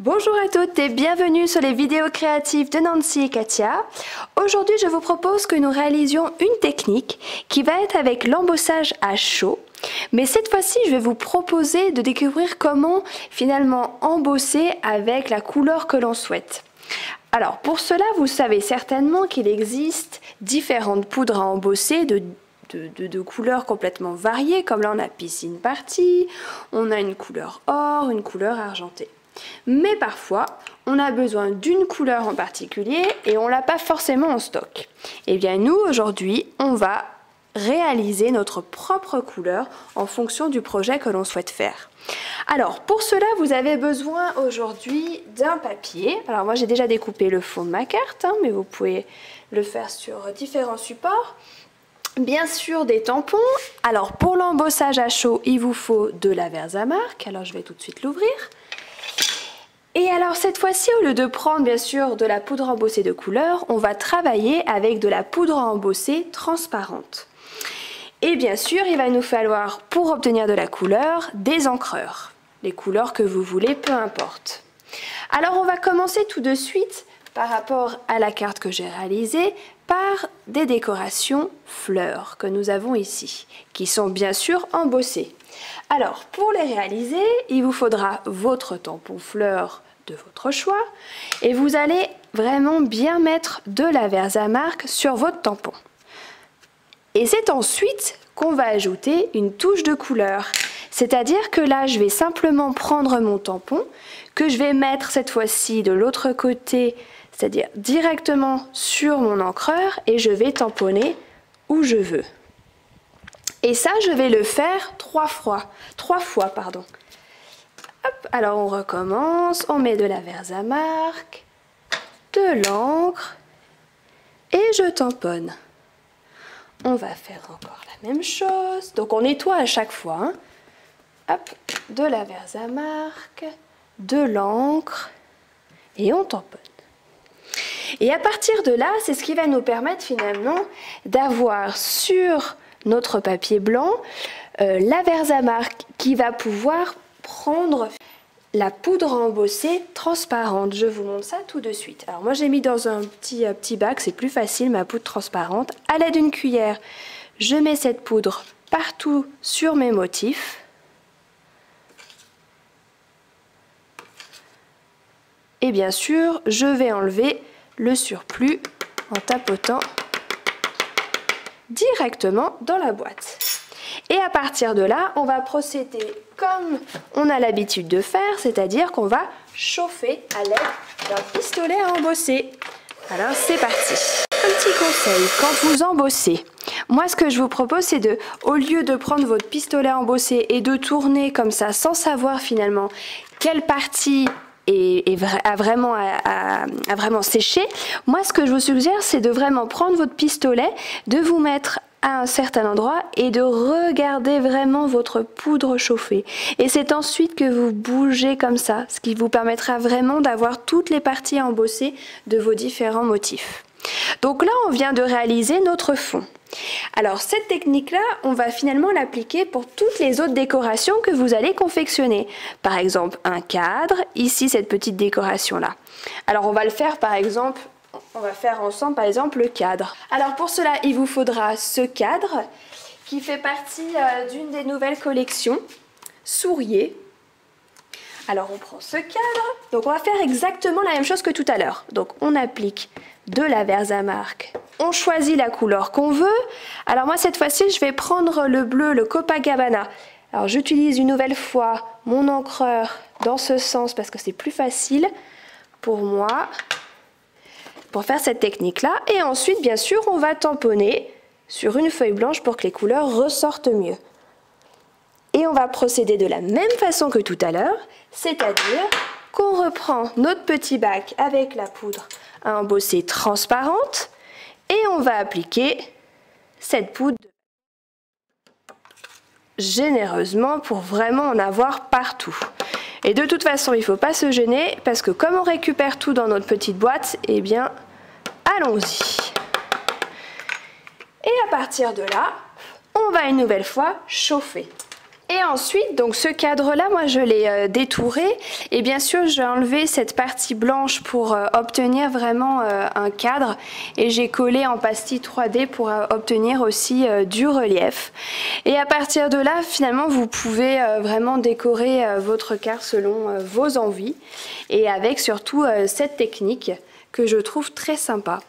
Bonjour à toutes et bienvenue sur les vidéos créatives de Nancy et Katia. Aujourd'hui, je vous propose que nous réalisions une technique qui va être avec l'embossage à chaud. Mais cette fois-ci, je vais vous proposer de découvrir comment finalement embosser avec la couleur que l'on souhaite. Alors pour cela, vous savez certainement qu'il existe différentes poudres à embosser de couleurs complètement variées, comme là on a Piscine Party, on a une couleur or, une couleur argentée. Mais parfois, on a besoin d'une couleur en particulier et on ne l'a pas forcément en stock. Et bien nous, aujourd'hui, on va réaliser notre propre couleur en fonction du projet que l'on souhaite faire. Alors pour cela, vous avez besoin aujourd'hui d'un papier. Alors moi j'ai déjà découpé le fond de ma carte, mais vous pouvez le faire sur différents supports. Bien sûr des tampons. Alors pour l'embossage à chaud, il vous faut de la Versamark. Alors je vais tout de suite l'ouvrir. Et alors cette fois-ci, au lieu de prendre bien sûr de la poudre embossée de couleur, on va travailler avec de la poudre embossée transparente. Et bien sûr, il va nous falloir, pour obtenir de la couleur, des encreurs. Les couleurs que vous voulez, peu importe. Alors on va commencer tout de suite, par rapport à la carte que j'ai réalisée, par des décorations fleurs que nous avons ici, qui sont bien sûr embossées. Alors pour les réaliser, il vous faudra votre tampon fleur de votre choix et vous allez vraiment bien mettre de la Versamark sur votre tampon. Et c'est ensuite qu'on va ajouter une touche de couleur. C'est-à-dire que là, je vais simplement prendre mon tampon, que je vais mettre cette fois-ci de l'autre côté, c'est-à-dire directement sur mon encreur, et je vais tamponner où je veux. Et ça, je vais le faire trois fois. Hop, alors on recommence, on met de la Versamark, de l'encre, et je tamponne. On va faire encore la même chose. Donc on nettoie à chaque fois. Hein. Hop, de la Versamark, de l'encre, et on tamponne. Et à partir de là, c'est ce qui va nous permettre finalement d'avoir sur notre papier blanc la Versamark qui va pouvoir prendre la poudre embossée transparente. Je vous montre ça tout de suite. Alors moi j'ai mis dans un petit bac, c'est plus facile, ma poudre transparente. À l'aide d'une cuillère, je mets cette poudre partout sur mes motifs. Et bien sûr, je vais enlever le surplus en tapotant directement dans la boîte. Et à partir de là, on va procéder comme on a l'habitude de faire, c'est-à-dire qu'on va chauffer à l'aide d'un pistolet à embosser. Alors c'est parti. Un petit conseil, quand vous embossez, moi ce que je vous propose c'est de, au lieu de prendre votre pistolet à embosser et de tourner comme ça sans savoir finalement quelle partie a vraiment séché, moi ce que je vous suggère c'est de vraiment prendre votre pistolet, de vous mettre à un certain endroit et de regarder vraiment votre poudre chauffer. Et c'est ensuite que vous bougez comme ça, ce qui vous permettra vraiment d'avoir toutes les parties embossées de vos différents motifs. Donc là, on vient de réaliser notre fond. Alors cette technique-là, on va finalement l'appliquer pour toutes les autres décorations que vous allez confectionner. Par exemple, un cadre, ici cette petite décoration-là. Alors on va le faire par exemple, on va faire ensemble par exemple le cadre. Alors pour cela, il vous faudra ce cadre qui fait partie d'une des nouvelles collections, Souriez. Alors on prend ce cadre, donc on va faire exactement la même chose que tout à l'heure. Donc on applique de la Versamark, on choisit la couleur qu'on veut. Alors moi cette fois-ci je vais prendre le bleu, le Copacabana. Alors j'utilise une nouvelle fois mon encreur dans ce sens parce que c'est plus facile pour moi pour faire cette technique-là. Et ensuite bien sûr on va tamponner sur une feuille blanche pour que les couleurs ressortent mieux. Et on va procéder de la même façon que tout à l'heure, c'est-à-dire qu'on reprend notre petit bac avec la poudre à embosser transparente et on va appliquer cette poudre généreusement pour vraiment en avoir partout. Et de toute façon, il ne faut pas se gêner parce que comme on récupère tout dans notre petite boîte, eh bien, allons-y. Et à partir de là, on va une nouvelle fois chauffer. Et ensuite, donc ce cadre-là, moi je l'ai détouré et bien sûr j'ai enlevé cette partie blanche pour obtenir vraiment un cadre et j'ai collé en pastille 3D pour obtenir aussi du relief. Et à partir de là, finalement, vous pouvez vraiment décorer votre carte selon vos envies et avec surtout cette technique que je trouve très sympa.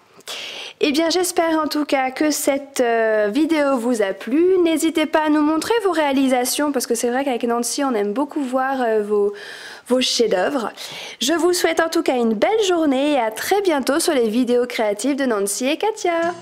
Eh bien j'espère en tout cas que cette vidéo vous a plu. N'hésitez pas à nous montrer vos réalisations parce que c'est vrai qu'avec Nancy on aime beaucoup voir vos chefs-d'œuvre. Je vous souhaite en tout cas une belle journée et à très bientôt sur les vidéos créatives de Nancy et Katia.